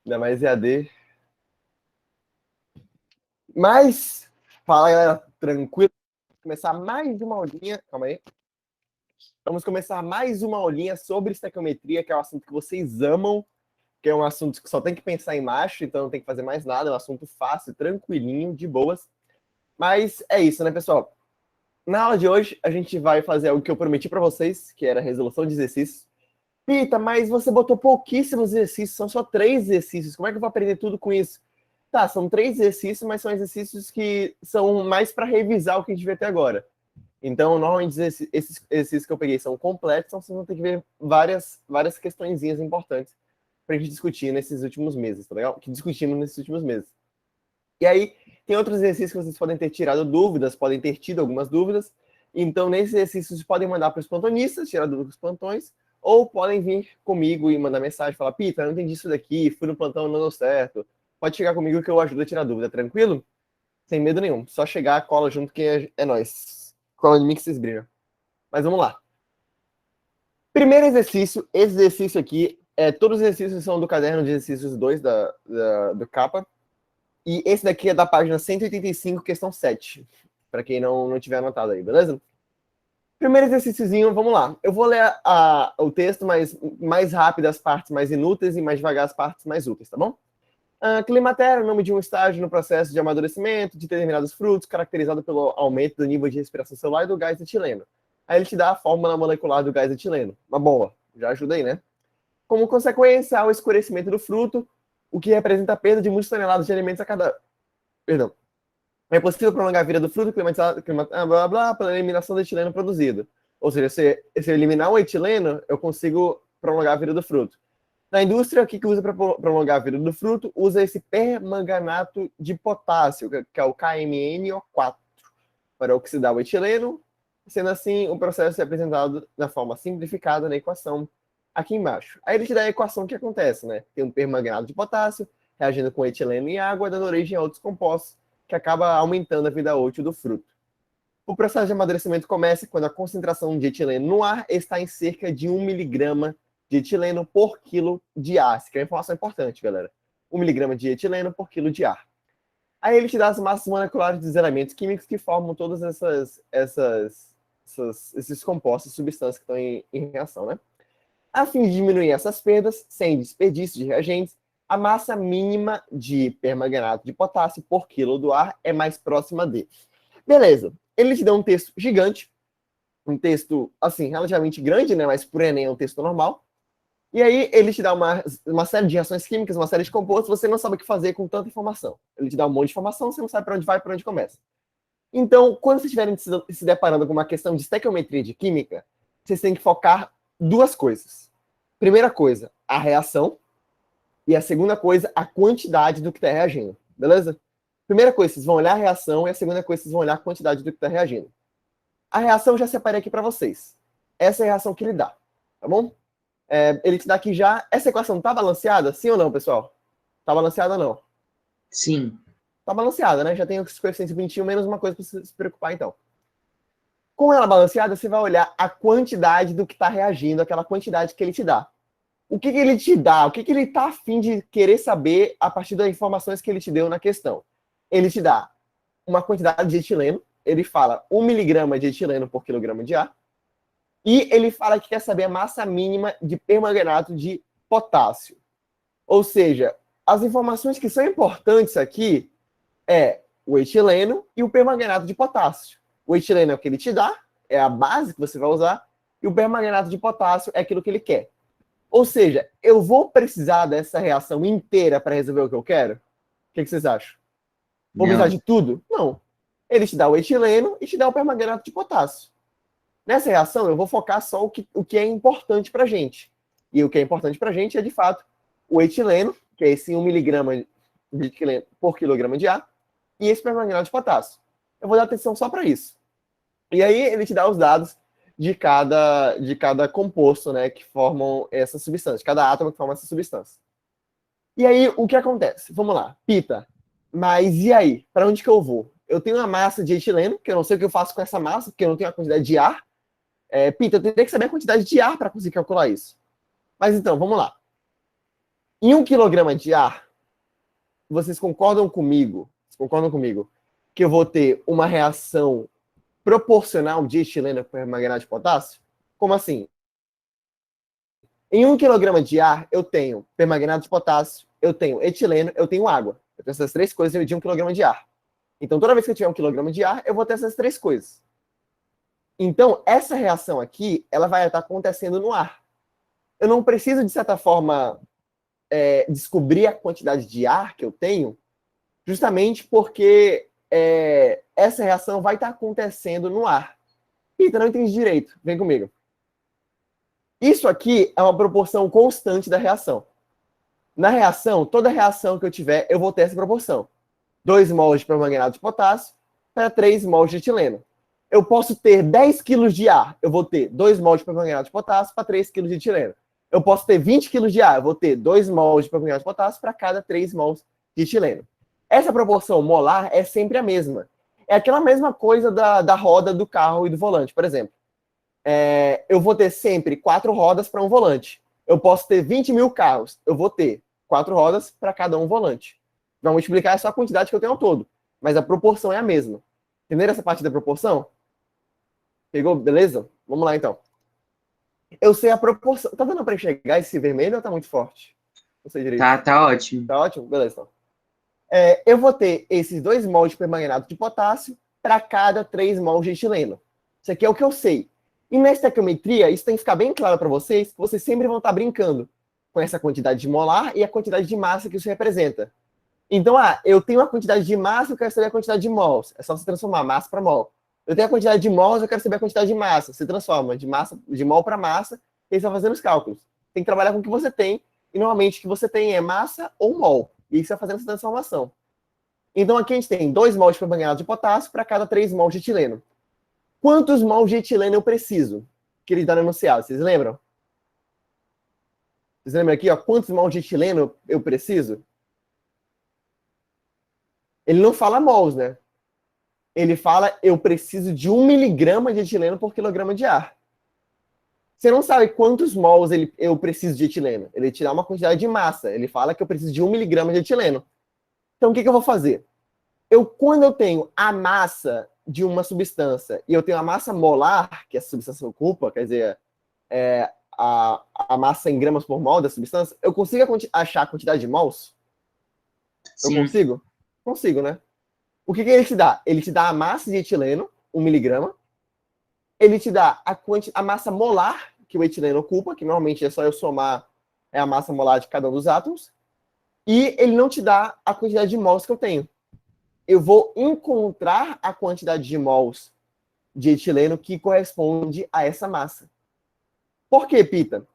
Ainda mais EAD. Mas, fala galera, tranquilo. Vamos começar mais uma aulinha. Calma aí. Vamos começar mais uma aulinha sobre estequiometria, que é um assunto que vocês amam, que é um assunto que só tem que pensar em macho, então não tem que fazer mais nada, é um assunto fácil, tranquilinho, de boas. Mas é isso, né, pessoal? Na aula de hoje, a gente vai fazer algo que eu prometi para vocês, que era a resolução de exercícios. Pita, mas você botou pouquíssimos exercícios, são só 3 exercícios. Como é que eu vou aprender tudo com isso? Tá, são 3 exercícios, mas são exercícios que são mais para revisar o que a gente viu até agora. Então, normalmente, esses exercícios que eu peguei são completos, então vocês vão ter que ver várias questõezinhas importantes para a gente discutir nesses últimos meses, tá legal? Que discutimos nesses últimos meses. E aí, tem outros exercícios que vocês podem ter tirado dúvidas, podem ter tido algumas dúvidas. Então, nesses exercícios, vocês podem mandar para os plantonistas, tirar dúvidas dos plantões, ou podem vir comigo e mandar mensagem, falar, Pita, eu não entendi isso daqui, fui no plantão, não deu certo. Pode chegar comigo que eu ajudo a tirar dúvida, tranquilo? Sem medo nenhum. Só chegar, cola junto que é nóis. Cola de mim que vocês brilham. Mas vamos lá. Primeiro exercício, esse exercício aqui, todos os exercícios são do caderno de exercícios 2 do CAPA. E esse daqui é da página 185, questão 7. Para quem não tiver anotado aí, beleza? Primeiro exercíciozinho, vamos lá. Eu vou ler o texto mais rápido as partes mais inúteis e mais devagar as partes mais úteis, tá bom? Climatério é o nome de um estágio no processo de amadurecimento de determinados frutos, caracterizado pelo aumento do nível de respiração celular e do gás etileno. Aí ele te dá a fórmula molecular do gás etileno. Uma boa, já ajuda aí, né? Como consequência, há o escurecimento do fruto, o que representa a perda de muitas toneladas de alimentos a cada... Perdão. É possível prolongar a vida do fruto blá, blá, pela eliminação do etileno produzido. Ou seja, se eu eliminar o etileno, eu consigo prolongar a vida do fruto. Na indústria, o que usa para prolongar a vida do fruto? Usa esse permanganato de potássio, que é o KMnO4, para oxidar o etileno. Sendo assim, o processo é apresentado na forma simplificada na equação aqui embaixo. Aí ele te dá a equação que acontece, né? Tem um permanganato de potássio reagindo com etileno e água, dando origem a outros compostos, que acaba aumentando a vida útil do fruto. O processo de amadurecimento começa quando a concentração de etileno no ar está em cerca de 1 miligrama de etileno por quilo de ar. Isso aqui é uma informação importante, galera. 1 miligrama de etileno por quilo de ar. Aí ele te dá as massas moleculares dos elementos químicos que formam todas esses compostos, substâncias que estão em reação, né? A fim de diminuir essas perdas, sem desperdício de reagentes, a massa mínima de permanganato de potássio por quilo do ar é mais próxima de. Beleza. Ele te dá um texto gigante, um texto, assim, relativamente grande, né? Mas por Enem é um texto normal. E aí ele te dá uma série de reações químicas, uma série de compostos, você não sabe o que fazer com tanta informação. Ele te dá um monte de informação, você não sabe para onde vai, para onde começa. Então, quando vocês estiverem se deparando com uma questão de estequiometria de química, vocês têm que focar duas coisas. Primeira coisa, a reação. E a segunda coisa, a quantidade do que está reagindo. Beleza? Primeira coisa, vocês vão olhar a reação. E a segunda coisa, vocês vão olhar a quantidade do que está reagindo. A reação eu já separei aqui para vocês. Essa é a reação que ele dá. Tá bom? Ele te dá aqui já... Essa equação está balanceada? Sim ou não, pessoal? Está balanceada ou não? Sim. Está balanceada, né? Já tem os coeficientes bonitinhos, menos uma coisa para se preocupar, então. Com ela balanceada, você vai olhar a quantidade do que está reagindo, aquela quantidade que ele te dá. O que ele te dá? O que ele está a fim de querer saber a partir das informações que ele te deu na questão? Ele te dá uma quantidade de etileno, ele fala 1 miligrama de etileno por quilograma de ar, e ele fala que quer saber a massa mínima de permanganato de potássio. Ou seja, as informações que são importantes aqui é o etileno e o permanganato de potássio. O etileno é o que ele te dá, é a base que você vai usar, e o permanganato de potássio é aquilo que ele quer. Ou seja, eu vou precisar dessa reação inteira para resolver o que eu quero? O que vocês acham? Vou precisar de tudo? Não. Ele te dá o etileno e te dá o permanganato de potássio. Nessa reação, eu vou focar só o que é importante para a gente. E o que é importante para a gente é, de fato, o etileno, que é esse 1 miligrama de etileno por quilograma de ar, e esse permanganato de potássio. Eu vou dar atenção só para isso. E aí ele te dá os dados de cada composto, né, que formam essa substância, cada átomo que forma essa substância. E aí, o que acontece? Vamos lá, Pita, mas e aí? Para onde que eu vou? Eu tenho uma massa de etileno, que eu não sei o que eu faço com essa massa, porque eu não tenho a quantidade de ar. Pita, eu teria que saber a quantidade de ar para conseguir calcular isso. Mas então, vamos lá. Em 1 quilograma de ar, vocês concordam comigo que eu vou ter uma reação proporcional de etileno com permanganato de potássio? Como assim? Em 1 quilograma de ar, eu tenho permanganato de potássio, eu tenho etileno, eu tenho água. Eu tenho essas três coisas de 1 quilograma de ar. Então, toda vez que eu tiver 1 quilograma de ar, eu vou ter essas três coisas. Então, essa reação aqui, ela vai estar acontecendo no ar. Eu não preciso, de certa forma, descobrir a quantidade de ar que eu tenho, justamente porque essa reação vai estar acontecendo no ar. Então, não entendi direito. Vem comigo. Isso aqui é uma proporção constante da reação. Na reação, toda reação que eu tiver, eu vou ter essa proporção. 2 mols de permanganato de potássio para 3 mols de etileno. Eu posso ter 10 kg de ar, eu vou ter 2 mols de permanganato de potássio para 3 kg de etileno. Eu posso ter 20 kg de ar, eu vou ter 2 mols de permanganato de potássio para cada 3 mols de etileno. Essa proporção molar é sempre a mesma. É aquela mesma coisa da roda do carro e do volante, por exemplo. Eu vou ter sempre 4 rodas para um volante. Eu posso ter 20 mil carros, eu vou ter 4 rodas para cada um volante. Vai multiplicar só a quantidade que eu tenho ao todo. Mas a proporção é a mesma. Entenderam essa parte da proporção? Pegou? Beleza? Vamos lá, então. Eu sei a proporção. Tá dando para enxergar esse vermelho ou tá muito forte? Não sei direito. Tá ótimo. Tá ótimo? Beleza, então. Eu vou ter esses 2 mols de permanganato de potássio para cada 3 mols de etileno. Isso aqui é o que eu sei. E na estequiometria, isso tem que ficar bem claro para vocês, que vocês sempre vão estar brincando com essa quantidade de molar e a quantidade de massa que isso representa. Então, eu tenho a quantidade de massa, eu quero saber a quantidade de mols. É só você transformar massa para mol. Eu tenho a quantidade de mols, eu quero saber a quantidade de massa. Você transforma de mol para massa, e aí você vai fazendo os cálculos. Tem que trabalhar com o que você tem, e normalmente o que você tem é massa ou mol. E aí você vai fazendo essa transformação. Então, aqui a gente tem 2 mols de permanganato de potássio para cada 3 mols de etileno. Quantos mols de etileno eu preciso? Que ele dá no enunciado, vocês lembram? Vocês lembram aqui, quantos mols de etileno eu preciso? Ele não fala mols, né? Ele fala, eu preciso de 1 miligrama de etileno por quilograma de ar. Você não sabe quantos mols eu preciso de etileno. Ele te dá uma quantidade de massa. Ele fala que eu preciso de 1 miligrama de etileno. Então, o que eu vou fazer? Quando eu tenho a massa de uma substância e eu tenho a massa molar que essa substância ocupa, quer dizer, a massa em gramas por mol da substância, eu consigo achar a quantidade de mols? Sim. Eu consigo? Consigo, né? O que ele te dá? Ele te dá a massa de etileno, 1 miligrama. Ele te dá a massa molar que o etileno ocupa, que normalmente é só eu somar a massa molar de cada um dos átomos. E ele não te dá a quantidade de mols que eu tenho. Eu vou encontrar a quantidade de mols de etileno que corresponde a essa massa. Por quê, Pita?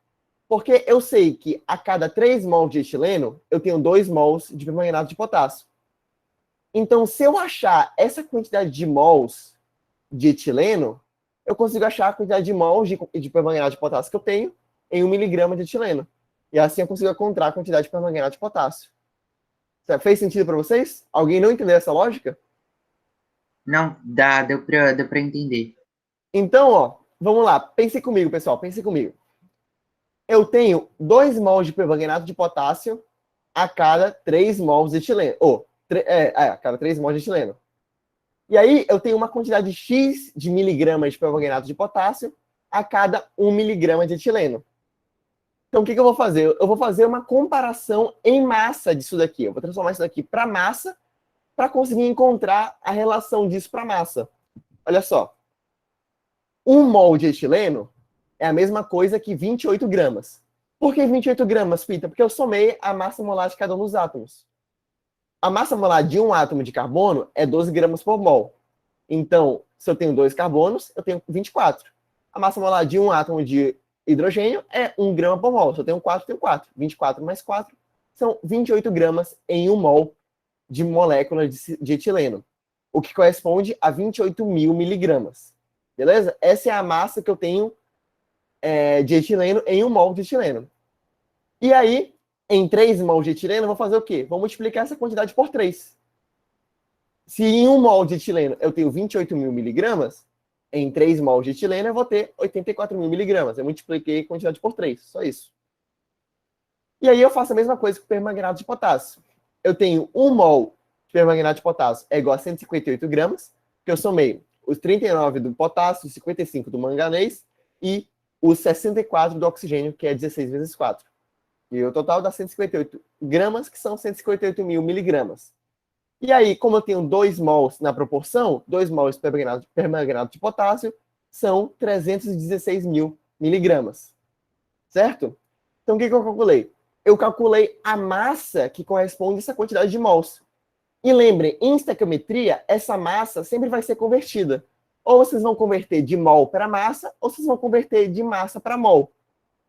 Porque eu sei que a cada 3 mols de etileno, eu tenho 2 mols de permanganato de potássio. Então, se eu achar essa quantidade de mols de etileno, eu consigo achar a quantidade de mols de permanganato de potássio que eu tenho em 1 miligrama de etileno. E assim eu consigo encontrar a quantidade de permanganato de potássio. Fez sentido para vocês? Alguém não entendeu essa lógica? Não, deu pra entender. Então, vamos lá. Pense comigo, pessoal. Pense comigo. Eu tenho 2 mols de permanganato de potássio a cada 3 mols de etileno. A cada 3 mols de etileno. E aí, eu tenho uma quantidade X de miligramas de permanganato de potássio a cada 1 miligrama de etileno. Então, o que eu vou fazer? Eu vou fazer uma comparação em massa disso daqui. Eu vou transformar isso daqui para massa para conseguir encontrar a relação disso para massa. Olha só. 1 mol de etileno é a mesma coisa que 28 gramas. Por que 28 gramas, Pita? Porque eu somei a massa molar de cada um dos átomos. A massa molar de um átomo de carbono é 12 gramas por mol. Então, se eu tenho 2 carbonos, eu tenho 24. A massa molar de um átomo de hidrogênio é 1 grama por mol. Se eu tenho 4, eu tenho 4. 24 mais 4 são 28 gramas em 1 mol de molécula de etileno, o que corresponde a 28 mil miligramas. Beleza? Essa é a massa que eu tenho de etileno em 1 mol de etileno. E aí, em 3 mols de etileno, eu vou fazer o quê? Vou multiplicar essa quantidade por 3. Se em 1 mol de etileno eu tenho 28 mil miligramas, em 3 mols de etileno eu vou ter 84 mil miligramas. Eu multipliquei a quantidade por 3, só isso. E aí eu faço a mesma coisa com o permanganato de potássio. Eu tenho 1 mol de permanganato de potássio é igual a 158 gramas, que eu somei os 39 do potássio, os 55 do manganês e os 64 do oxigênio, que é 16 vezes 4. E o total dá 158 gramas, que são 158 mil miligramas. E aí, como eu tenho 2 mols na proporção, 2 mols de permanganato de potássio são 316 mil miligramas. Certo? Então, o que eu calculei? Eu calculei a massa que corresponde a essa quantidade de mols. E lembrem, em estequiometria, essa massa sempre vai ser convertida. Ou vocês vão converter de mol para massa, ou vocês vão converter de massa para mol.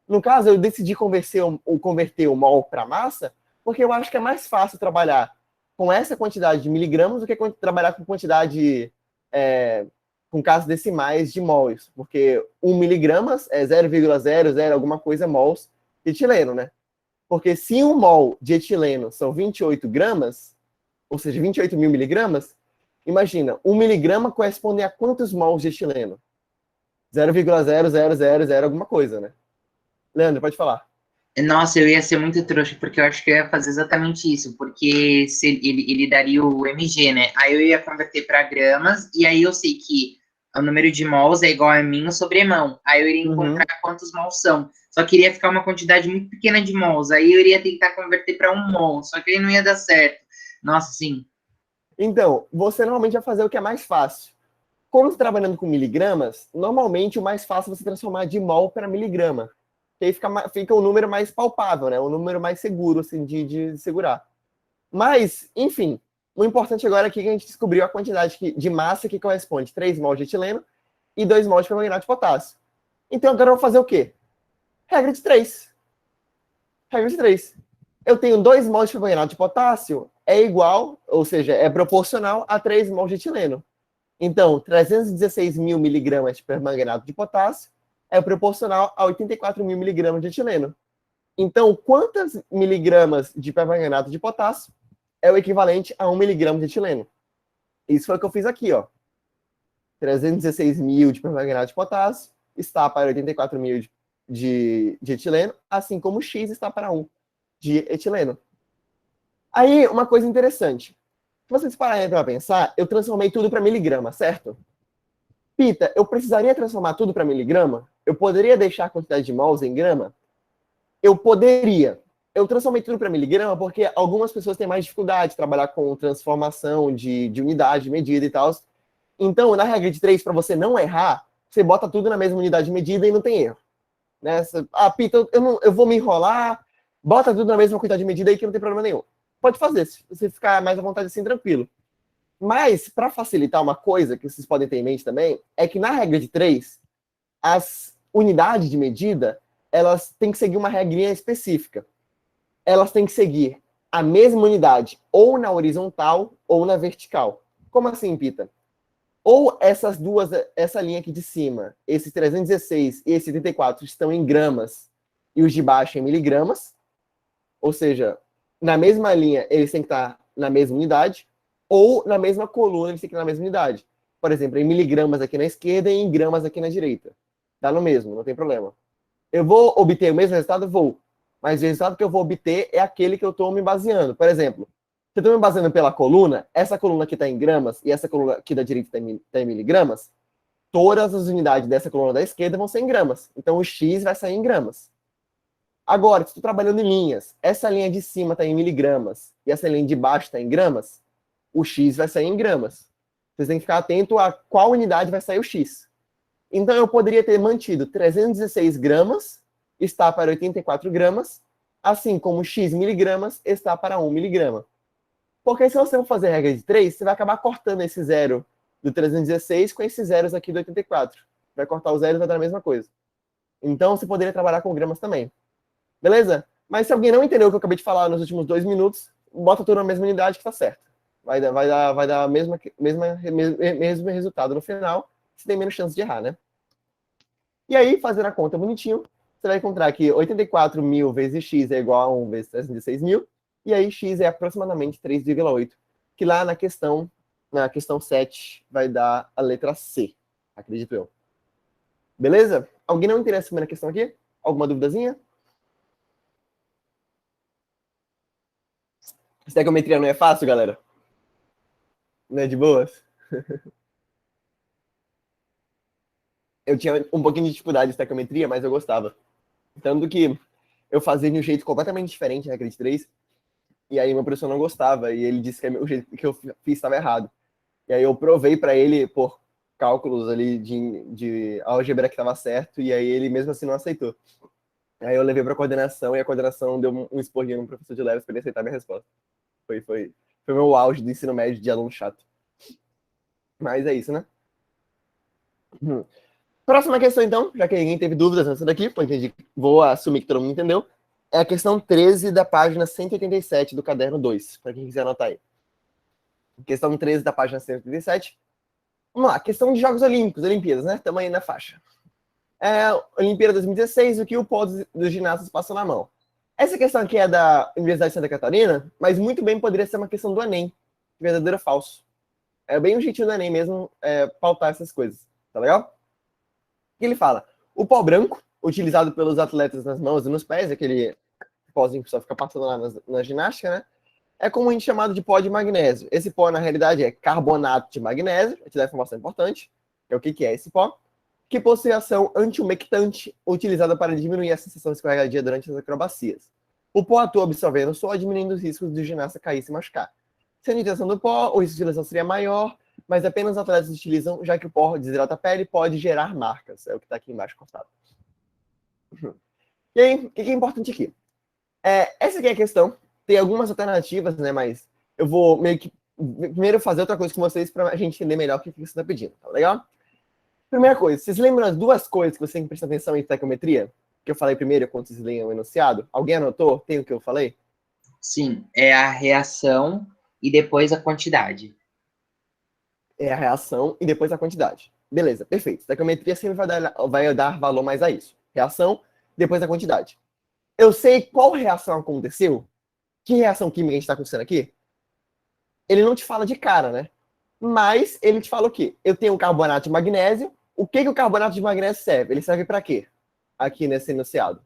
No caso, eu decidi converter o mol para massa, porque eu acho que é mais fácil trabalhar com essa quantidade de miligramas do que trabalhar com quantidade, com casos decimais de mols. Porque 1 miligramas é 0,00 alguma coisa mols de etileno, né? Porque se 1 mol de etileno são 28 gramas, ou seja, 28 mil miligramas, imagina, 1 miligrama corresponde a quantos mols de etileno? 0,0000 alguma coisa, né? Leandro, pode falar. Nossa, eu ia ser muito trouxa, porque eu acho que eu ia fazer exatamente isso, porque se ele daria o mg, né? Aí eu ia converter para gramas, e aí eu sei que o número de mols é igual a mínimo sobre mão. Aí eu iria encontrar quantos mols são. Só que iria ficar uma quantidade muito pequena de mols. Aí eu iria tentar converter para 1 mol, só que aí não ia dar certo. Nossa, sim. Então, você normalmente vai fazer o que é mais fácil. Como você está trabalhando com miligramas, normalmente o mais fácil é você transformar de mol para miligrama. Que aí fica um número mais palpável, né? Um número mais seguro, assim, de segurar. Mas, enfim, o importante agora é que a gente descobriu a quantidade de massa que corresponde 3 mols de etileno e 2 mols de permanganato de potássio. Então, agora eu vou fazer o quê? Regra de 3. Regra de 3. Eu tenho 2 mols de permanganato de potássio, é igual, ou seja, é proporcional a 3 mols de etileno. Então, 316 mil miligramas de permanganato de potássio é proporcional a 84 mil miligramas de etileno. Então, quantas miligramas de permanganato de potássio é o equivalente a 1 miligrama de etileno? Isso foi o que eu fiz aqui, ó. 316 mil de permanganato de potássio está para 84 mil de etileno, assim como X está para 1 de etileno. Aí, uma coisa interessante. Se vocês pararem para pensar, eu transformei tudo para miligrama, certo? Pita, eu precisaria transformar tudo para miligrama? Eu poderia deixar a quantidade de mols em grama? Eu poderia. Eu transformei tudo para miligrama porque algumas pessoas têm mais dificuldade de trabalhar com transformação de unidade de medida e tal. Então, na regra de 3, para você não errar, você bota tudo na mesma unidade de medida e não tem erro. Né? Pita, eu vou me enrolar, bota tudo na mesma quantidade de medida aí que não tem problema nenhum. Pode fazer, se você ficar mais à vontade assim, tranquilo. Mas, para facilitar uma coisa que vocês podem ter em mente também, é que na regra de 3, as unidades de medida, elas têm que seguir uma regrinha específica. Elas têm que seguir a mesma unidade ou na horizontal ou na vertical. Como assim, Pita? Ou essas duas, essa linha aqui de cima, esse 316 e esse 84 estão em gramas e os de baixo em miligramas, ou seja, na mesma linha eles têm que estar na mesma unidade, ou na mesma coluna eles têm que estar na mesma unidade. Por exemplo, em miligramas aqui na esquerda e em gramas aqui na direita. Dá no mesmo, não tem problema. Eu vou obter o mesmo resultado? Vou. Mas o resultado que eu vou obter é aquele que eu estou me baseando. Por exemplo, se eu estou me baseando pela coluna, essa coluna aqui está em gramas e essa coluna aqui da direita está em miligramas, todas as unidades dessa coluna da esquerda vão ser em gramas. Então o X vai sair em gramas. Agora, se estou trabalhando em linhas, essa linha de cima está em miligramas e essa linha de baixo está em gramas, o X vai sair em gramas. Vocês têm que ficar atento a qual unidade vai sair o X. Então, eu poderia ter mantido 316 gramas, está para 84 gramas, assim como X miligramas está para 1 miligrama. Porque se você for fazer a regra de 3, você vai acabar cortando esse zero do 316 com esses zeros aqui do 84. Vai cortar os zeros e vai dar a mesma coisa. Então, você poderia trabalhar com gramas também. Beleza? Mas se alguém não entendeu o que eu acabei de falar nos últimos 2 minutos, bota tudo na mesma unidade que tá certo. Vai dar mesmo resultado no final, você tem menos chance de errar, né? E aí, fazendo a conta bonitinho, você vai encontrar que 84 mil vezes x é igual a 1 vezes 316 mil, e aí x é aproximadamente 3,8, que lá na questão 7 vai dar a letra C, acredito eu. Beleza? Alguém não interessa na questão aqui? Alguma duvidazinha? Estequiometria não é fácil, galera? Não é de boas? Eu tinha um pouquinho de dificuldade de estequiometria, mas eu gostava. Tanto que eu fazia de um jeito completamente diferente na regra de 3, e aí meu professor não gostava, e ele disse que o jeito que eu fiz estava errado. E aí eu provei para ele por cálculos ali de álgebra que estava certo, e aí ele mesmo assim não aceitou. Aí eu levei para a coordenação, e a coordenação deu um esporrinho no professor de Leves para ele aceitar minha resposta. Foi meu auge do ensino médio de aluno chato. Mas é isso, né? Próxima questão, então, já que ninguém teve dúvidas nessa daqui, vou assumir que todo mundo entendeu. É a questão 13 da página 187 do caderno 2, para quem quiser anotar aí. Questão 13 da página 187. Vamos lá, questão de Jogos Olímpicos, Olimpíadas, né? Estamos aí na faixa. Olimpíada 2016, o que o pó dos ginastas passou na mão. Essa questão aqui é da Universidade de Santa Catarina, mas muito bem poderia ser uma questão do Enem, verdadeiro ou falso. É bem um jeitinho do Enem mesmo pautar essas coisas, tá legal? Que ele fala, o pó branco, utilizado pelos atletas nas mãos e nos pés, aquele pózinho que só fica passando lá na ginástica, né? É comumente chamado de pó de magnésio. Esse pó, na realidade, é carbonato de magnésio, te dá informação importante, que é o que é esse pó, que possui ação antiumectante, utilizada para diminuir a sensação escorregadia durante as acrobacias. O pó atua absorvendo o suor, diminuindo os riscos do ginasta cair e se machucar. Sem a intenção do pó, o risco de lesão seria maior, mas apenas os atletas utilizam, já que o pó desidrata a pele e pode gerar marcas. É o que está aqui embaixo cortado. E aí, o que é importante aqui? Essa aqui é a questão. Tem algumas alternativas, né? Mas eu vou meio que primeiro fazer outra coisa com vocês para a gente entender melhor o que você está pedindo, tá legal? Primeira coisa, vocês lembram as duas coisas que você tem que prestar atenção em estequiometria? Que eu falei primeiro, quando vocês leem o enunciado? Alguém anotou? Tem o que eu falei? Sim, é a reação e depois a quantidade. É a reação e depois a quantidade. Beleza, perfeito. Estequiometria sempre vai dar valor mais a isso. Reação, depois a quantidade. Eu sei qual reação aconteceu. Que reação química a gente está acontecendo aqui? Ele não te fala de cara, né? Mas ele te fala o quê? Eu tenho um carbonato de magnésio. O que o carbonato de magnésio serve? Ele serve para quê? Aqui nesse enunciado.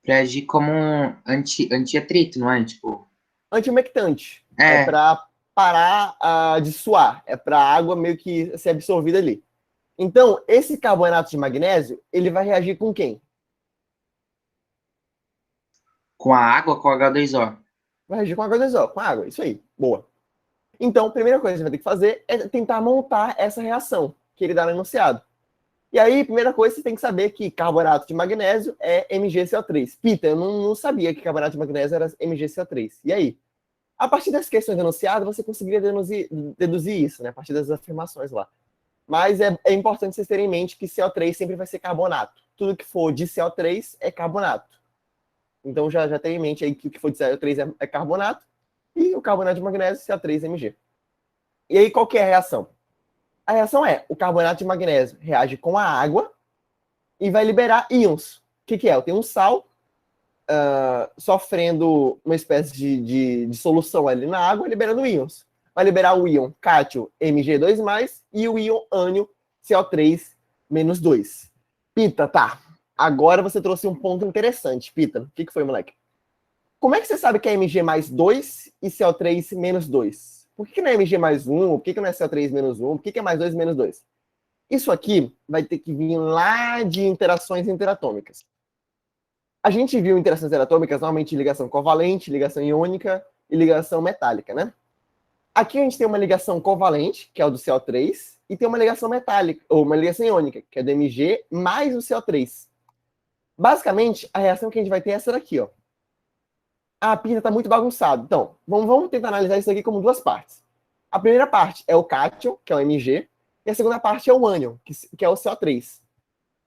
Para agir como um antiatrito, não é? Tipo, Antiumectante. É para parar de suar. É para a água meio que ser absorvida ali. Então, esse carbonato de magnésio, ele vai reagir com quem? com a água, com o H2O. Vai reagir com H2O, com água. Isso aí. Boa. Então, a primeira coisa que você vai ter que fazer é tentar montar essa reação que ele dá no enunciado. E aí, primeira coisa, você tem que saber que carbonato de magnésio é MgCO3. Pita, eu não sabia que carbonato de magnésio era MgCO3. E aí? A partir das questões do enunciado, você conseguiria deduzir isso, né? A partir das afirmações lá. Mas é importante vocês terem em mente que CO3 sempre vai ser carbonato. Tudo que for de CO3 é carbonato. Então já tem em mente aí que o que for de CO3 é carbonato. E o carbonato de magnésio, CO3Mg. E aí, qual que é a reação? A reação é, o carbonato de magnésio reage com a água e vai liberar íons. O que é? Eu tenho um sal sofrendo uma espécie de solução ali na água, liberando íons. Vai liberar o íon cátio Mg2+, e o íon ânion CO3-2. Pita, tá. Agora você trouxe um ponto interessante. Pita, o que foi, moleque? Como é que você sabe que é Mg mais 2 e CO3 menos 2? Por que não é Mg mais 1? Por que não é CO3 menos 1? Por que é mais 2 menos 2? Isso aqui vai ter que vir lá de interações interatômicas. A gente viu interações interatômicas normalmente ligação covalente, ligação iônica e ligação metálica, né? Aqui a gente tem uma ligação covalente, que é o do CO3, e tem uma ligação metálica, ou uma ligação iônica, que é do Mg mais o CO3. Basicamente, a reação que a gente vai ter é essa daqui, ó. A pista está muito bagunçada. Então, vamos tentar analisar isso aqui como duas partes. A primeira parte é o cátion, que é o Mg, e a segunda parte é o ânion, que é o CO3.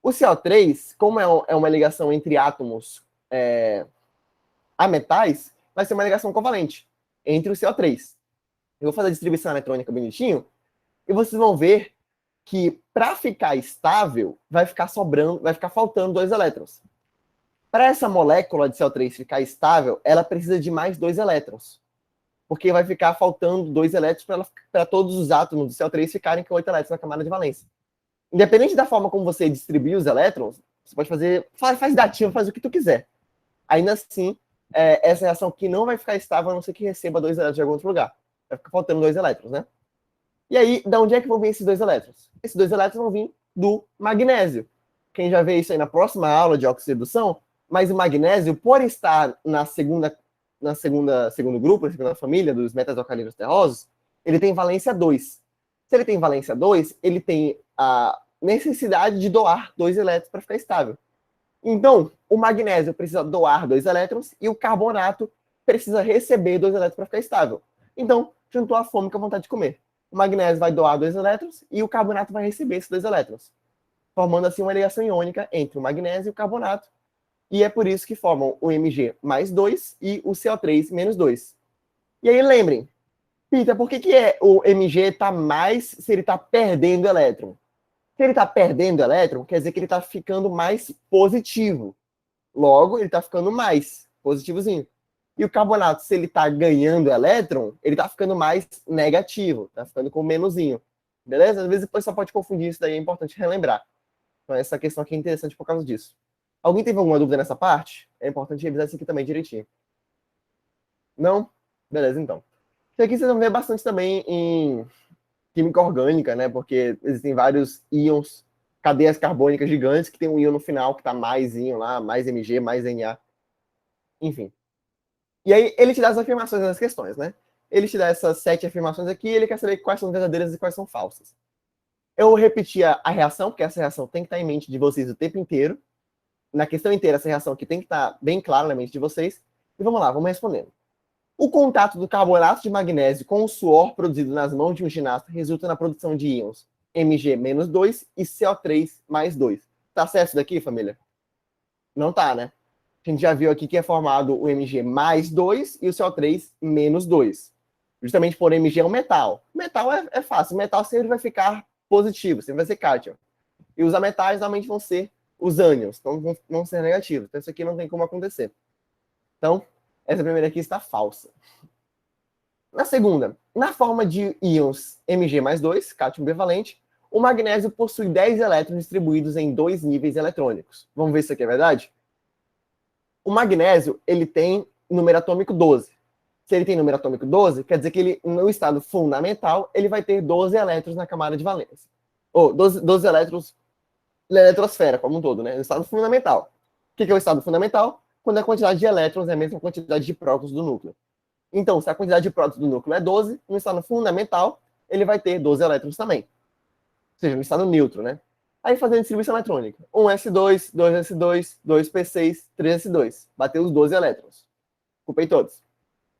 O CO3, como é uma ligação entre átomos ametais, vai ser uma ligação covalente entre o CO3. Eu vou fazer a distribuição eletrônica bonitinho, e vocês vão ver que para ficar estável, vai ficar faltando 2 elétrons. Para essa molécula de CO3 ficar estável, ela precisa de mais 2 elétrons. Porque vai ficar faltando 2 elétrons para todos os átomos do CO3 ficarem com 8 elétrons na camada de valência. Independente da forma como você distribui os elétrons, você pode fazer, faz dativo, faz o que tu quiser. Ainda assim, essa reação aqui não vai ficar estável, a não ser que receba 2 elétrons de algum outro lugar. Vai ficar faltando 2 elétrons, né? E aí, da onde é que vão vir esses 2 elétrons? Esses 2 elétrons vão vir do magnésio. Quem já vê isso aí na próxima aula de óxido-redução, mas o magnésio, por estar segundo grupo, na segunda família dos metais alcalinos terrosos, ele tem valência 2. Se ele tem valência 2, ele tem a necessidade de doar 2 elétrons para ficar estável. Então, o magnésio precisa doar 2 elétrons e o carbonato precisa receber 2 elétrons para ficar estável. Então, juntou a fome com a vontade de comer. O magnésio vai doar 2 elétrons e o carbonato vai receber esses 2 elétrons, formando assim uma ligação iônica entre o magnésio e o carbonato. E é por isso que formam o Mg mais 2 e o CO3 menos 2. E aí lembrem, Peter, por que o Mg está mais se ele está perdendo elétron? Se ele está perdendo elétron, quer dizer que ele está ficando mais positivo. Logo, ele está ficando mais positivozinho. E o carbonato, se ele está ganhando elétron, ele está ficando mais negativo. Está ficando com menusinho. Beleza? Às vezes o pessoal pode confundir isso, daí é importante relembrar. Então, essa questão aqui é interessante por causa disso. Alguém teve alguma dúvida nessa parte? É importante revisar isso aqui também direitinho. Não? Beleza, então. Isso aqui vocês vão ver bastante também em química orgânica, né? Porque existem vários íons, cadeias carbônicas gigantes, que tem um íon no final que está mais íon lá, mais Mg, mais Na. Enfim. E aí ele te dá as afirmações das questões, né? Ele te dá essas 7 afirmações aqui e ele quer saber quais são verdadeiras e quais são falsas. Eu vou repetir a reação, porque essa reação tem que estar em mente de vocês o tempo inteiro. Na questão inteira, essa reação aqui tem que estar bem clara na mente de vocês. E vamos lá, vamos respondendo. O contato do carbonato de magnésio com o suor produzido nas mãos de um ginasta resulta na produção de íons Mg-2 e CO3 mais 2. Tá certo isso daqui, família? Não tá, né? A gente já viu aqui que é formado o Mg mais 2 e o CO3 menos 2. Justamente por Mg é um metal. Metal é fácil. O metal sempre vai ficar positivo, sempre vai ser cátion. E os ametais normalmente vão ser os ânions, então vão ser negativos. Então isso aqui não tem como acontecer. Então, essa primeira aqui está falsa. Na segunda, na forma de íons Mg mais 2, cátion bivalente, o magnésio possui 10 elétrons distribuídos em 2 níveis eletrônicos. Vamos ver se isso aqui é verdade? O magnésio, ele tem número atômico 12. Se ele tem número atômico 12, quer dizer que ele, no estado fundamental, ele vai ter 12 elétrons na camada de valência. Ou 12 elétrons na eletrosfera, como um todo, né? No estado fundamental. O que é o estado fundamental? Quando a quantidade de elétrons é a mesma quantidade de prótons do núcleo. Então, se a quantidade de prótons do núcleo é 12, no estado fundamental, ele vai ter 12 elétrons também. Ou seja, no estado neutro, né? Aí fazendo distribuição eletrônica. 1s2, 2s2, 2p6, 3s2. Bateu os 12 elétrons. Ocupei todos.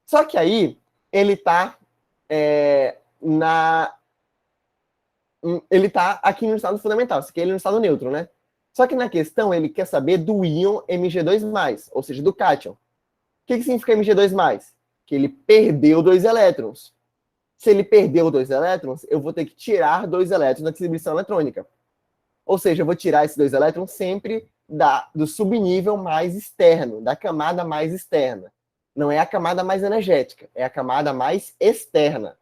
Só que aí, ele está ele está aqui no estado fundamental. Isso aqui ele no estado neutro, né? Só que na questão, ele quer saber do íon Mg2+, ou seja, do cátion. O que significa Mg2+? Que ele perdeu 2 elétrons. Se ele perdeu 2 elétrons, eu vou ter que tirar 2 elétrons da distribuição eletrônica. Ou seja, eu vou tirar esses 2 elétrons sempre do subnível mais externo, da camada mais externa. Não é a camada mais energética, é a camada mais externa.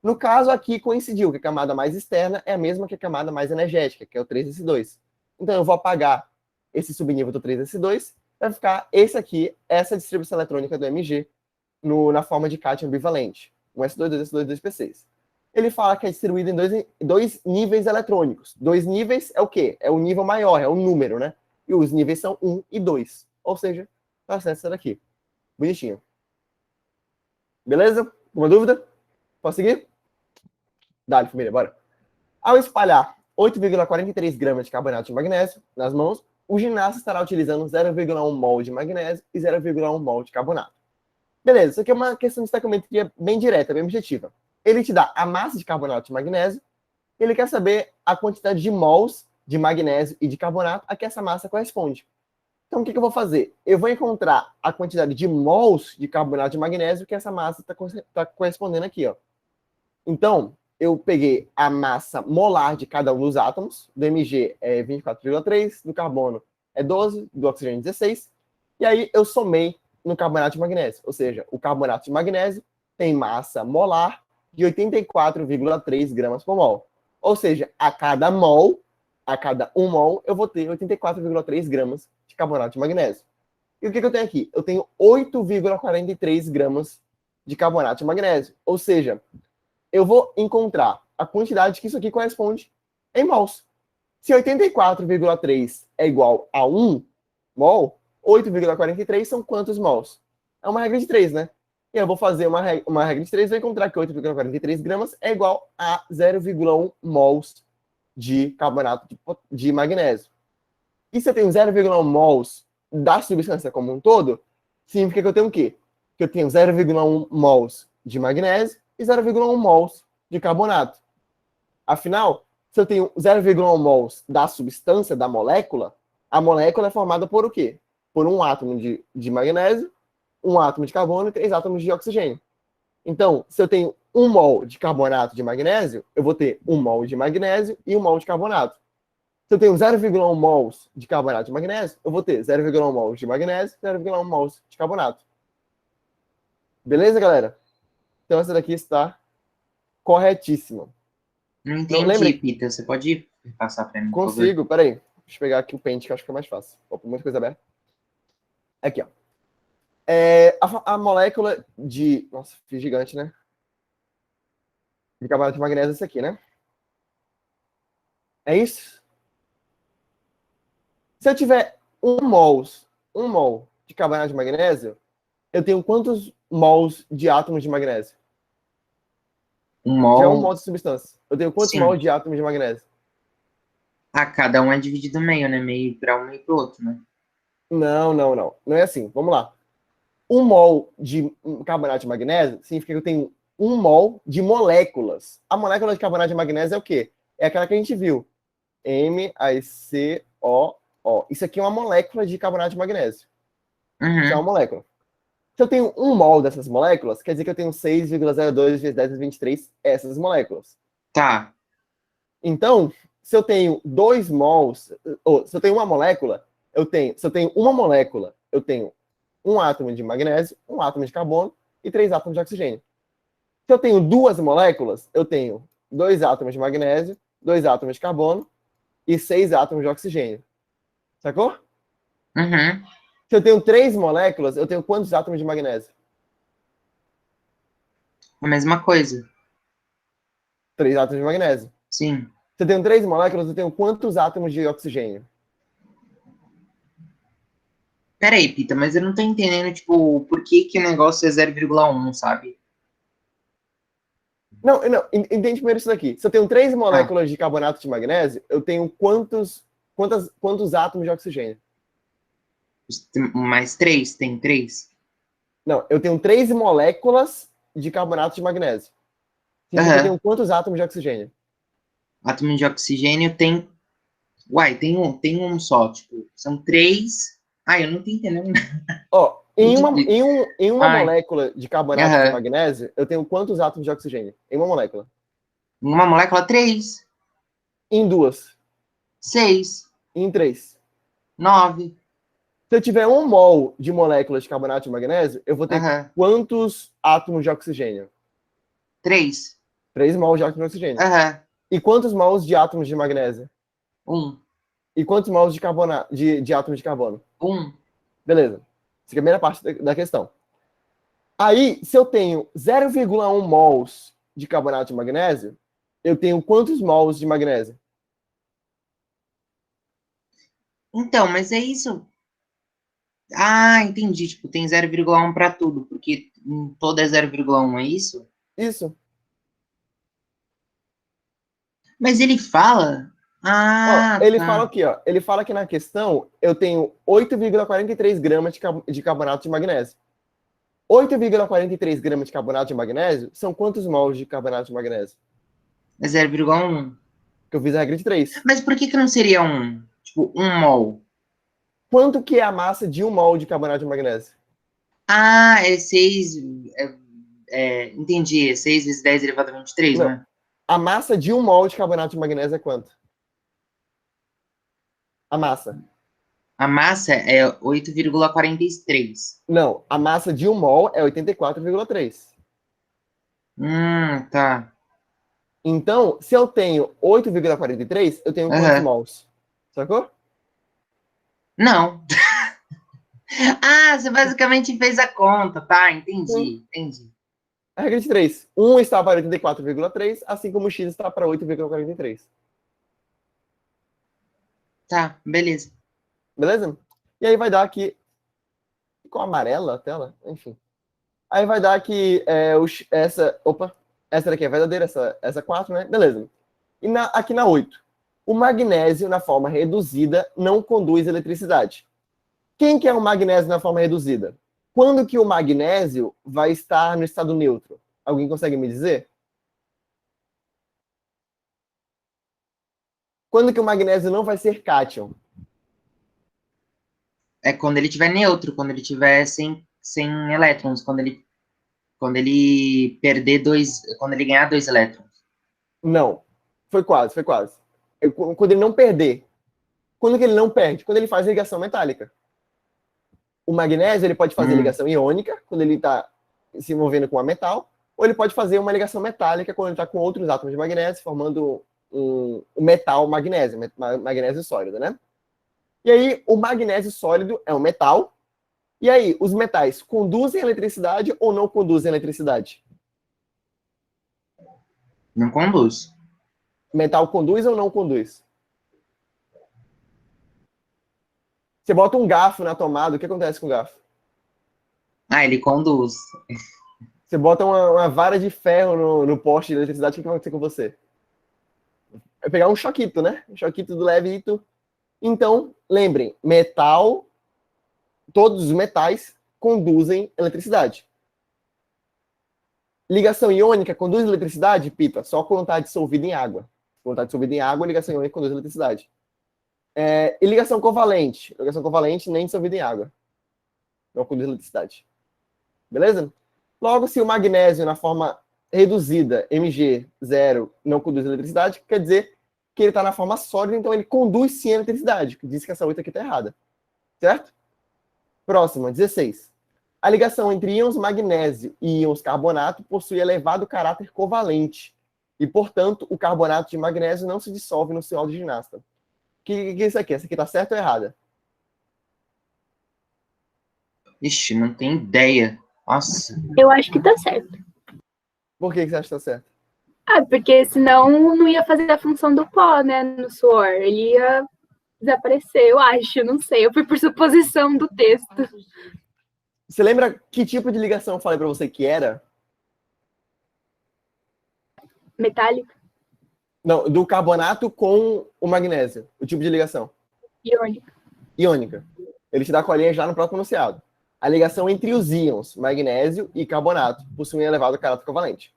No caso aqui, coincidiu que a camada mais externa é a mesma que a camada mais energética, que é o 3s2. Então, eu vou apagar esse subnível do 3s2, vai ficar esse aqui, essa distribuição eletrônica do Mg, na forma de cátion bivalente. 1s2, 2s2, 2p6. Ele fala que é distribuído em 2 níveis eletrônicos. 2 níveis é o quê? É o nível maior, é o número, né? E os níveis são 1 e 2. Ou seja, tá certo essa daqui. Bonitinho. Beleza? Alguma dúvida? Posso seguir? Dá-lhe, família, bora. Ao espalhar 8,43 gramas de carbonato de magnésio nas mãos, o ginasta estará utilizando 0,1 mol de magnésio e 0,1 mol de carbonato. Beleza, isso aqui é uma questão de estequiometria bem direta, bem objetiva. Ele te dá a massa de carbonato de magnésio, e ele quer saber a quantidade de mols de magnésio e de carbonato a que essa massa corresponde. Então, o que eu vou fazer? Eu vou encontrar a quantidade de mols de carbonato de magnésio que essa massa está correspondendo aqui, ó. Então, eu peguei a massa molar de cada um dos átomos, do Mg é 24,3, do carbono é 12, do oxigênio 16, e aí eu somei no carbonato de magnésio. Ou seja, o carbonato de magnésio tem massa molar de 84,3 gramas por mol. Ou seja, a cada 1 mol, eu vou ter 84,3 gramas de carbonato de magnésio. E o que eu tenho aqui? Eu tenho 8,43 gramas de carbonato de magnésio. Ou seja, eu vou encontrar a quantidade que isso aqui corresponde em mols. Se 84,3 é igual a 1 mol, 8,43 são quantos mols? É uma regra de 3, né? E eu vou fazer uma regra de 3 e vou encontrar que 8,43 gramas é igual a 0,1 mols de carbonato de magnésio. E se eu tenho 0,1 mols da substância como um todo, significa que eu tenho o quê? Que eu tenho 0,1 mols de magnésio e 0,1 mols de carbonato. Afinal, se eu tenho 0,1 mols da substância, da molécula, a molécula é formada por o quê? Por um átomo de magnésio, um átomo de carbono e 3 átomos de oxigênio. Então, se eu tenho 1 mol de carbonato de magnésio, eu vou ter 1 mol de magnésio e 1 mol de carbonato. Se eu tenho 0,1 mols de carbonato de magnésio, eu vou ter 0,1 mols de magnésio e 0,1 mols de carbonato. Beleza, galera? Então, essa daqui está corretíssima. Não Não, entendi, lembre... Pita. Você pode passar para mim, por favor? Consigo, peraí. Deixa eu pegar aqui o pente, que eu acho que é mais fácil. Opa, muita coisa aberta. Aqui, ó. A molécula de... Nossa, fiz gigante, né? De carbonato de magnésio é esse aqui, né? É isso? Se eu tiver 1 mol de carbonato de magnésio, eu tenho quantos mols de átomos de magnésio? Um Já é 1 mol. mol de substância. Eu tenho quantos Sim. mols de átomos de magnésio? Ah, cada um é dividido meio, né? Meio para um e para o outro, né? Não. Não é assim. Vamos lá. 1 mol de carbonato de magnésio significa que eu tenho 1 mol de moléculas. A molécula de carbonato de magnésio é o quê? É aquela que a gente viu. MaCO. Isso aqui é uma molécula de carbonato de magnésio. Isso é uma molécula. Se eu tenho 1 mol dessas moléculas, quer dizer que eu tenho 6,02 vezes 10 vezes 23 essas moléculas. Tá. Então, se eu tenho 2 mols, ou se eu tenho uma molécula, se eu tenho uma molécula, eu tenho 1 átomo de magnésio, 1 átomo de carbono e 3 átomos de oxigênio. Se eu tenho 2 moléculas, eu tenho 2 átomos de magnésio, 2 átomos de carbono e 6 átomos de oxigênio. Sacou? Uhum. Se eu tenho 3 moléculas, eu tenho quantos átomos de magnésio? A mesma coisa. 3 átomos de magnésio. Sim. Se eu tenho 3 moléculas, eu tenho quantos átomos de oxigênio? Peraí, Pita, mas eu não tô entendendo, tipo, por que que o negócio é 0,1, sabe? Não, entende primeiro isso daqui. Se eu tenho 3 Tá. moléculas de carbonato de magnésio, eu tenho quantos átomos de oxigênio? Mais 3, tem 3. Não, eu tenho 3 moléculas de carbonato de magnésio. Significa que eu tenho quantos átomos de oxigênio? Átomo de oxigênio tem. Uai, tem um só, tipo, são 3. Ai, eu não tô entendendo. Ó, em uma, Muito em um, em uma Ai, molécula de carbonato de magnésio, eu tenho quantos átomos de oxigênio? Em uma molécula. Uma molécula, 3. Em 2. 6. Em 3. 9. Se eu tiver 1 mol de molécula de carbonato de magnésio, eu vou ter quantos átomos de oxigênio? 3. 3 mols de átomos de oxigênio. E quantos mols de átomos de magnésio? 1. E quantos mols de átomos de carbono? 1. Beleza. Essa é a primeira parte da questão. Aí, se eu tenho 0,1 mols de carbonato de magnésio, eu tenho quantos mols de magnésio? Então, mas é isso. Ah, entendi. Tipo, tem 0,1 para tudo, porque em toda é 0,1, é isso? Isso. Mas ele fala. Ó, Ah, ele fala tá. aqui, ó. Ele fala que na questão eu tenho 8,43 gramas de carbonato de magnésio. 8,43 gramas de carbonato de magnésio são quantos mols de carbonato de magnésio? É 0,1. Que eu fiz a regra de 3. Mas por que não seria um? Tipo, 1 mol? Quanto que é a massa de 1 mol de carbonato de magnésio? Ah, é 6. Entendi. É 6 vezes 10 elevado a 23, Não. né? A massa de 1 mol de carbonato de magnésio é quanto? A massa. A massa é 8,43. Não, a massa de 1 mol é 84,3. Tá. Então, se eu tenho 8,43, eu tenho quantos mols? Sacou? Não. Ah, você basicamente fez a conta, tá? Entendi. A regra de 3. 1 está para 84,3, assim como x está para 8,43. Tá, beleza. Beleza? E aí vai dar aqui... Ficou amarela a tela? Enfim. Aí vai dar que essa... Opa! Essa daqui é verdadeira, essa 4, né? Beleza. E aqui na 8. O magnésio, na forma reduzida, não conduz eletricidade. Quem que é o magnésio na forma reduzida? Quando que o magnésio vai estar no estado neutro? Alguém consegue me dizer? Quando que o magnésio não vai ser cátion? É quando ele tiver neutro, quando ele tiver sem elétrons, quando ele perder dois, quando ele ganhar 2 elétrons. Não. Foi quase, foi quase. Quando ele não perder. Quando que ele não perde? Quando ele faz ligação metálica. O magnésio ele pode fazer ligação iônica, quando ele está se envolvendo com a metal, ou ele pode fazer uma ligação metálica quando ele está com outros átomos de magnésio, formando um metal magnésio, magnésio sólido, né? E aí, o magnésio sólido é um metal. E aí, os metais conduzem eletricidade ou não conduzem eletricidade? Não conduz. Metal conduz ou não conduz? Você bota um garfo na tomada, o que acontece com o garfo? Ah, ele conduz. Você bota uma vara de ferro no poste de eletricidade, o que vai acontecer com você? Vai pegar um choquito, né? Um choquito do levito. Então, lembrem, metal, todos os metais conduzem eletricidade. Ligação iônica conduz eletricidade, Pita? Só quando está dissolvida em água. Quando está dissolvida em água, ligação iônica conduz eletricidade. E ligação covalente? Ligação covalente nem dissolvida em água. Não conduz eletricidade. Beleza? Logo, se o magnésio na forma reduzida, Mg0, não conduz eletricidade, quer dizer que ele está na forma sólida, então ele conduz sim a eletricidade. Diz que essa 8 aqui está errada. Certo? Próxima, 16. A ligação entre íons magnésio e íons carbonato possui elevado caráter covalente. E, portanto, o carbonato de magnésio não se dissolve no suor do ginasta. O que é isso aqui? Essa aqui está certa ou errada? Ixi, não tem ideia. Nossa. Eu acho que tá certo. Por que você acha que está certo? Ah, porque senão não ia fazer a função do pó, né, no suor. Ele ia desaparecer, eu acho, não sei. Eu fui por suposição do texto. Você lembra que tipo de ligação eu falei para você que era? Metálico, Não, do carbonato com o magnésio. O tipo de ligação. iônico. Iônica. Ele te dá a colinha já no próprio enunciado. A ligação entre os íons magnésio e carbonato possui um elevado caráter covalente.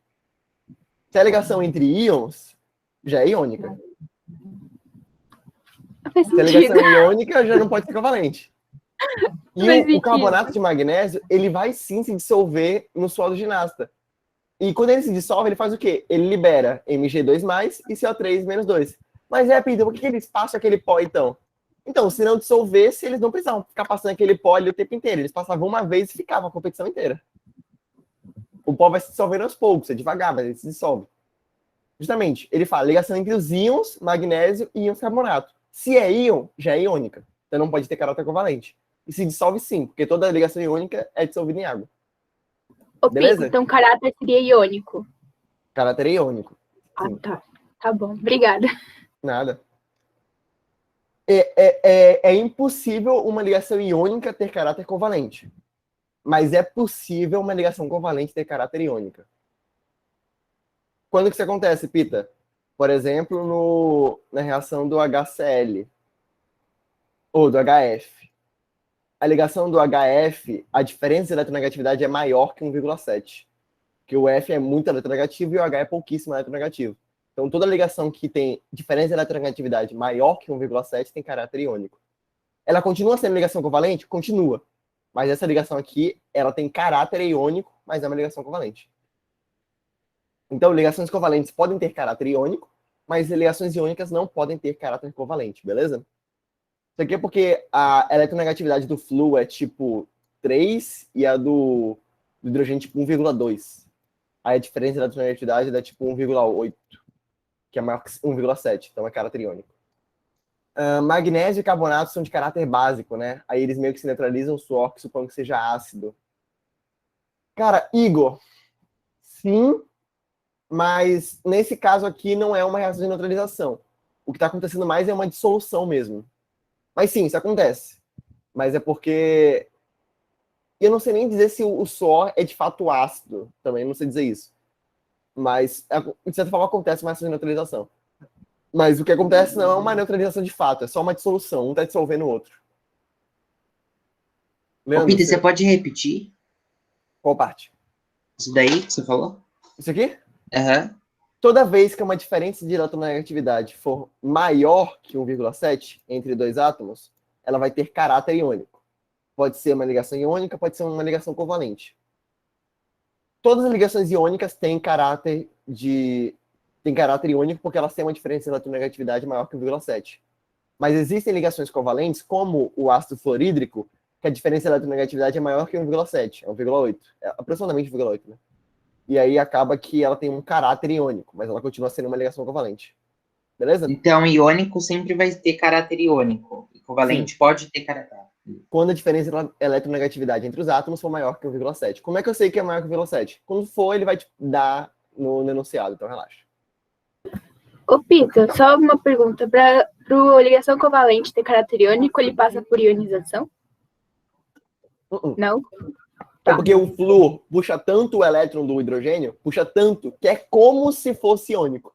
Se a ligação entre íons, já é iônica. Faz Se a sentido. ligação é iônica, já não pode ser covalente. Faz E o sentido. carbonato de magnésio, ele vai sim se dissolver no suor do ginasta. E quando ele se dissolve, ele faz o quê? Ele libera Mg2+, e CO3-2. Mas Peter, por que eles passam aquele pó, então? Então, se não dissolvesse, eles não precisavam ficar passando aquele pó ali o tempo inteiro. Eles passavam uma vez e ficava a competição inteira. O pó vai se dissolvendo aos poucos, é devagar, mas ele se dissolve. Justamente, ele fala ligação entre os íons magnésio e íons carbonato. Se é íon, já é iônica. Então não pode ter caráter covalente. E se dissolve sim, porque toda ligação iônica é dissolvida em água. Ô, Beleza? Pico, então caráter seria iônico. Caráter é iônico. Ah, tá. Tá bom, obrigada. Nada. É impossível uma ligação iônica ter caráter covalente. Mas é possível uma ligação covalente ter caráter iônica. Quando que isso acontece, Pita? Por exemplo, na reação do HCl ou do HF. A ligação do HF, a diferença de eletronegatividade é maior que 1,7. Porque o F é muito eletronegativo e o H é pouquíssimo eletronegativo. Então, toda ligação que tem diferença de eletronegatividade maior que 1,7 tem caráter iônico. Ela continua sendo ligação covalente? Continua. Mas essa ligação aqui, ela tem caráter iônico, mas é uma ligação covalente. Então, ligações covalentes podem ter caráter iônico, mas ligações iônicas não podem ter caráter covalente, beleza? Isso aqui é porque a eletronegatividade do flúor é tipo 3 e a do hidrogênio tipo 1,2. Aí a diferença de eletronegatividade é tipo 1,8, que é maior que 1,7, então é caráter iônico. Magnésio e carbonato são de caráter básico, né? Aí eles meio que se neutralizam o suor, que suponho que seja ácido. Cara, Igor, sim, mas nesse caso aqui não é uma reação de neutralização. O que está acontecendo mais é uma dissolução mesmo. Mas sim, isso acontece. Mas é porque eu não sei nem dizer se o suor é de fato ácido. Também não sei dizer isso. Mas, de certa forma, acontece uma reação de neutralização. Mas o que acontece não é uma neutralização de fato, é só uma dissolução. Um está dissolvendo o outro. Ô, Leandro, Peter, você pode repetir qual parte? isso daí que você falou? Isso aqui? Aham. Toda vez que uma diferença de eletronegatividade for maior que 1,7 entre dois átomos, ela vai ter caráter iônico. Pode ser uma ligação iônica, pode ser uma ligação covalente. Todas as ligações iônicas têm caráter iônico porque elas têm uma diferença de eletronegatividade maior que 1,7. Mas existem ligações covalentes, como o ácido fluorídrico, que a diferença de eletronegatividade é maior que 1,7, é 1,8. É aproximadamente 1,8, né? E aí acaba que ela tem um caráter iônico, mas ela continua sendo uma ligação covalente. Beleza? Então, iônico sempre vai ter caráter iônico. E covalente pode ter caráter. Quando a diferença de eletronegatividade entre os átomos for maior que 1,7. Como é que eu sei que é maior que 1,7? Quando for, ele vai te dar no enunciado, então relaxa. Ô, Pita, só uma pergunta. Para ligação covalente ter caráter iônico, ele passa por ionização? Não? É porque o flúor puxa tanto o elétron do hidrogênio, puxa tanto, que é como se fosse iônico.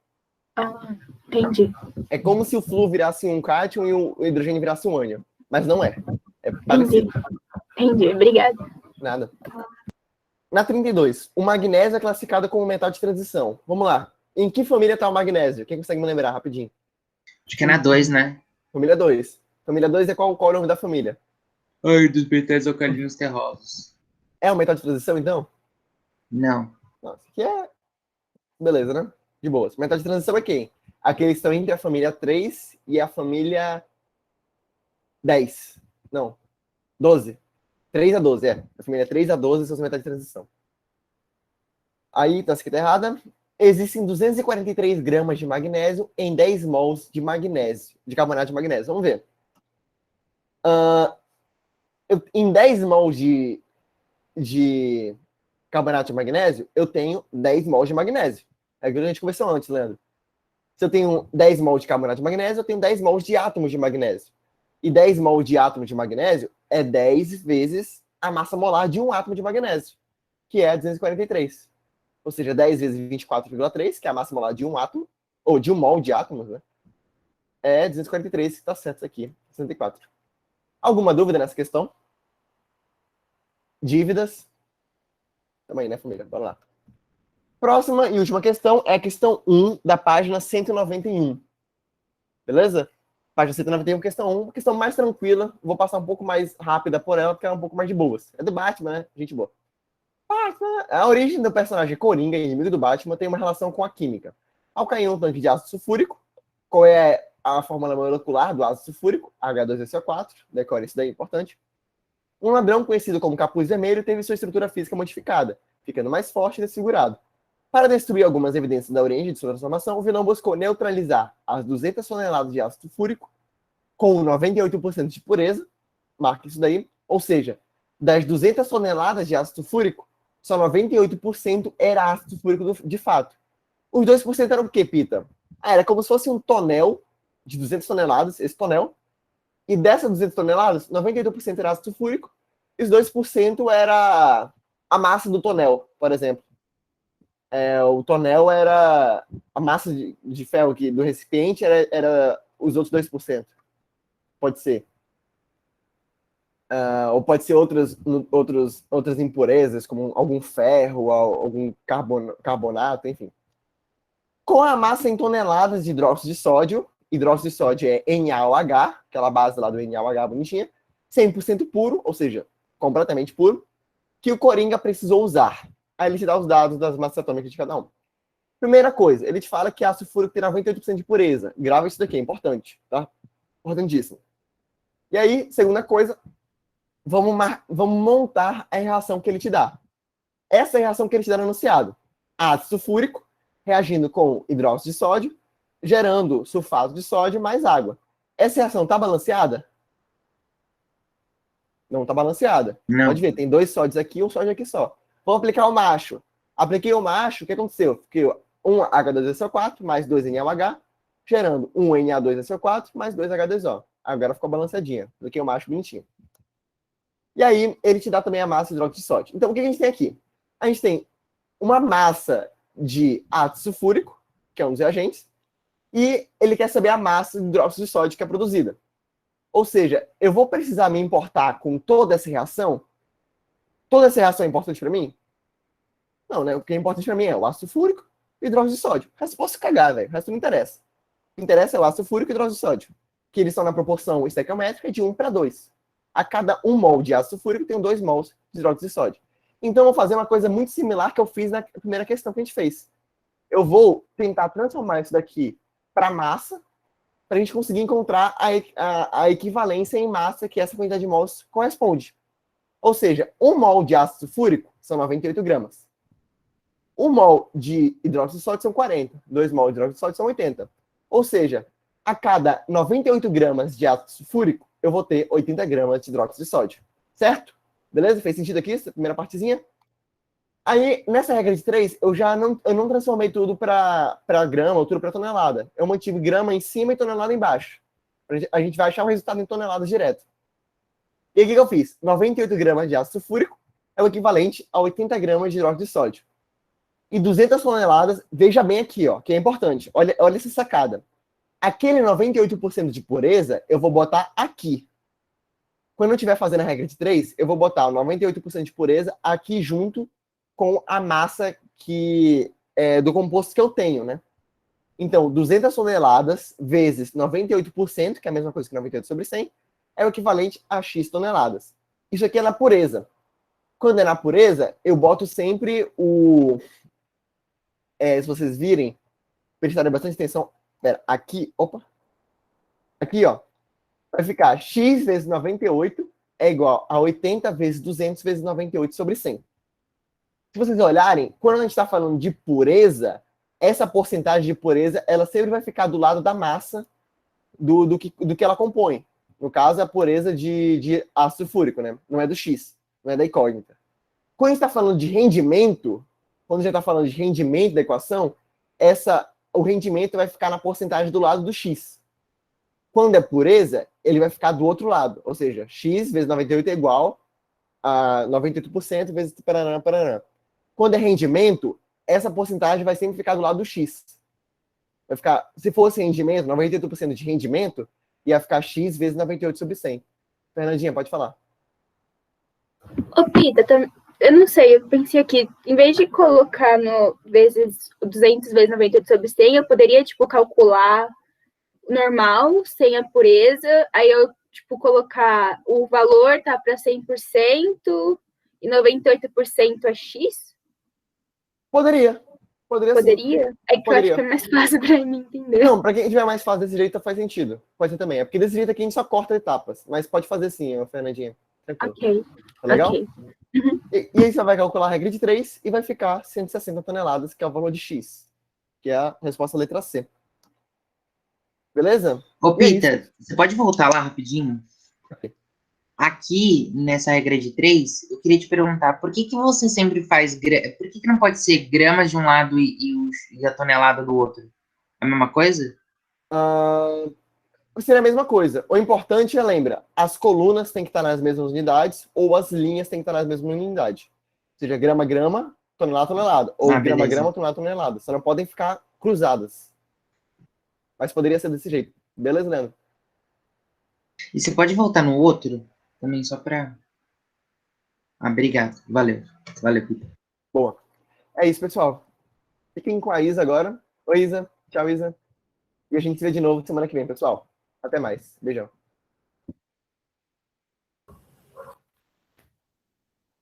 Ah, entendi. É como se o flúor virasse um cátion e o hidrogênio virasse um ânion. Mas não é. É parecido. Entendi, obrigada. Nada. Na 32, o magnésio é classificado como metal de transição. Vamos lá. Em que família está o magnésio? Quem consegue me lembrar rapidinho? Acho que é na 2, né? Família 2. Família 2 é qual o nome da família? Ai, dos metais alcalinos terrosos. É um metal de transição, então? Não. Nossa, que é... Beleza, né? De boas. Metal de transição é quem? Aqueles que estão entre a família 3 e a família 10. Não. 12. 3 a 12, é. A família 3 a 12 são os metais de transição. Aí, tá escrito errada. Existem 243 gramas de magnésio em 10 mols de magnésio, de carbonato de magnésio. Vamos ver. Em 10 mols de carbonato de magnésio, eu tenho 10 mols de magnésio. É aquilo que a gente conversou antes, Leandro. Se eu tenho 10 mols de carbonato de magnésio, eu tenho 10 mols de átomos de magnésio. E 10 mols de átomos de magnésio é 10 vezes a massa molar de um átomo de magnésio, que é 243. Ou seja, 10 vezes 24,3, que é a massa molar de um átomo, ou de um mol de átomos, né? É 243, que está certo aqui, 64. Alguma dúvida nessa questão? Dívidas? Também, né, família? Bora lá. Próxima e última questão é a questão 1 da página 191. Beleza? Página 191, questão 1, uma questão mais tranquila. Vou passar um pouco mais rápida por ela, porque ela é um pouco mais de boas. É do Batman, né? Gente boa. Batman. A origem do personagem Coringa, inimigo do Batman, tem uma relação com a química. Ao cair em um tanque de ácido sulfúrico, qual é a fórmula molecular do ácido sulfúrico? H2SO4. Decore isso daí, importante. Um ladrão conhecido como Capuz Vermelho teve sua estrutura física modificada, ficando mais forte e desfigurado. Para destruir algumas evidências da origem de sua transformação, o vilão buscou neutralizar as 200 toneladas de ácido sulfúrico com 98% de pureza, marca isso daí, ou seja, das 200 toneladas de ácido sulfúrico, só 98% era ácido sulfúrico de fato. Os 2% eram o quê, Pita? Era como se fosse um tonel de 200 toneladas, esse tonel, e dessas 200 toneladas, 98% era ácido sulfúrico, e os 2% era a massa do tonel, por exemplo. O tonel era a massa de ferro aqui do recipiente, era os outros 2%. Pode ser. Ou pode ser outras impurezas, como algum ferro, algum carbonato, enfim. Com a massa em toneladas de hidróxido de sódio é NaOH, aquela base lá do NaOH bonitinha, 100% puro, ou seja, completamente puro, que o Coringa precisou usar. Aí ele te dá os dados das massas atômicas de cada um. Primeira coisa, ele te fala que ácido sulfúrico tem 98% de pureza. Grava isso daqui, é importante, tá? Importantíssimo. E aí, segunda coisa, vamos montar a reação que ele te dá. Essa é a reação que ele te dá no enunciado. Ácido sulfúrico reagindo com hidróxido de sódio, gerando sulfato de sódio mais água. essa reação tá balanceada? Não tá balanceada. Não. Pode ver, tem 2 sódios aqui e um sódio aqui só. Vou aplicar o macho. Apliquei o macho, o que aconteceu? Fiquei 1 H2SO4 mais 2 NaOH, gerando 1 Na2SO4 mais 2 H2O. Agora ficou balanceadinha. Apliquei o macho bonitinho. E aí, ele te dá também a massa de hidróxido de sódio. Então, o que a gente tem aqui? A gente tem uma massa de ácido sulfúrico, que é um dos reagentes, e ele quer saber a massa de hidróxido de sódio que é produzida. Ou seja, eu vou precisar me importar com toda essa reação? Toda essa reação é importante para mim? Não, né? O que é importante para mim é o ácido sulfúrico e hidróxido de sódio. O resto eu posso cagar, velho. O resto não interessa. O que interessa é o ácido sulfúrico e hidróxido de sódio, que eles estão na proporção estequiométrica de 1 para 2. A cada 1 mol de ácido sulfúrico tem 2 mols de hidróxido de sódio. Então, eu vou fazer uma coisa muito similar que eu fiz na primeira questão que a gente fez. Eu vou tentar transformar isso daqui para massa, para a gente conseguir encontrar a equivalência em massa que essa quantidade de mols corresponde. Ou seja, 1 mol de ácido sulfúrico são 98 gramas. 1 mol de hidróxido de sódio são 40. 2 mol de hidróxido de sódio são 80. Ou seja, a cada 98 gramas de ácido sulfúrico, eu vou ter 80 gramas de hidróxido de sódio. Certo? Beleza? Fez sentido aqui, essa primeira partezinha? Aí, nessa regra de 3, eu não transformei tudo para grama ou tudo para tonelada. Eu mantive grama em cima e tonelada embaixo. A gente vai achar o resultado em toneladas direto. E aí, o que eu fiz? 98 gramas de ácido sulfúrico é o equivalente a 80 gramas de hidróxido de sódio. E 200 toneladas, veja bem aqui, ó, que é importante. Olha essa sacada. Aquele 98% de pureza, eu vou botar aqui. Quando eu estiver fazendo a regra de 3, eu vou botar o 98% de pureza aqui junto com a massa do composto que eu tenho, né? Então, 200 toneladas vezes 98%, que é a mesma coisa que 98 sobre 100, é o equivalente a X toneladas. Isso aqui é na pureza. Quando é na pureza, eu boto sempre se vocês virem, prestarem bastante atenção, aqui, aqui, ó, vai ficar X vezes 98 é igual a 80 vezes 200 vezes 98 sobre 100. Se vocês olharem, quando a gente está falando de pureza, essa porcentagem de pureza, ela sempre vai ficar do lado da massa do que ela compõe. No caso, a pureza de ácido sulfúrico, né? Não é do X, não é da incógnita. Quando a gente está falando de rendimento, quando a gente está falando de rendimento da equação, o rendimento vai ficar na porcentagem do lado do X. Quando é pureza, ele vai ficar do outro lado. Ou seja, X vezes 98 é igual a 98% vezes paraná. Quando é rendimento, essa porcentagem vai sempre ficar do lado do X. Vai ficar, se fosse rendimento, 98% de rendimento, ia ficar X vezes 98 sobre 100. Fernandinha, pode falar. Ô, Pita, eu não sei, eu pensei aqui, em vez de colocar no 200 vezes 98 sobre 100, eu poderia, tipo, calcular normal, sem a pureza, aí eu, tipo, colocar o valor tá para 100% e 98% é X? Poderia Poderia? sim. É que Poderia. eu acho que é mais fácil para mim entender. Não, para quem tiver mais fácil desse jeito, faz sentido. Pode ser também. É porque desse jeito aqui a gente só corta etapas. Mas pode fazer sim, Fernandinha. Tranquilo. Ok. Tá legal? Ok. E aí você vai calcular a regra de 3 e vai ficar 160 toneladas, que é o valor de X. Que é a resposta letra C. Beleza? Ô, E é Pita, você pode voltar lá rapidinho? Ok. Aqui, nessa regra de 3, eu queria te perguntar, por que você sempre faz... Por que não pode ser gramas de um lado e a tonelada do outro? É a mesma coisa? Seria a mesma coisa. O importante é, lembra, as colunas têm que estar nas mesmas unidades ou as linhas têm que estar nas mesmas unidades. Ou seja, grama, tonelada. Ou grama, beleza. tonelada. Só não podem ficar cruzadas. Mas poderia ser desse jeito. Beleza, Leandro? E você pode voltar no outro? Também só para... obrigado. Valeu. Valeu, Pita. Boa. É isso, pessoal. Fiquem com a Isa agora. Oi, Isa. Tchau, Isa. E a gente se vê de novo semana que vem, pessoal. Até mais. Beijão.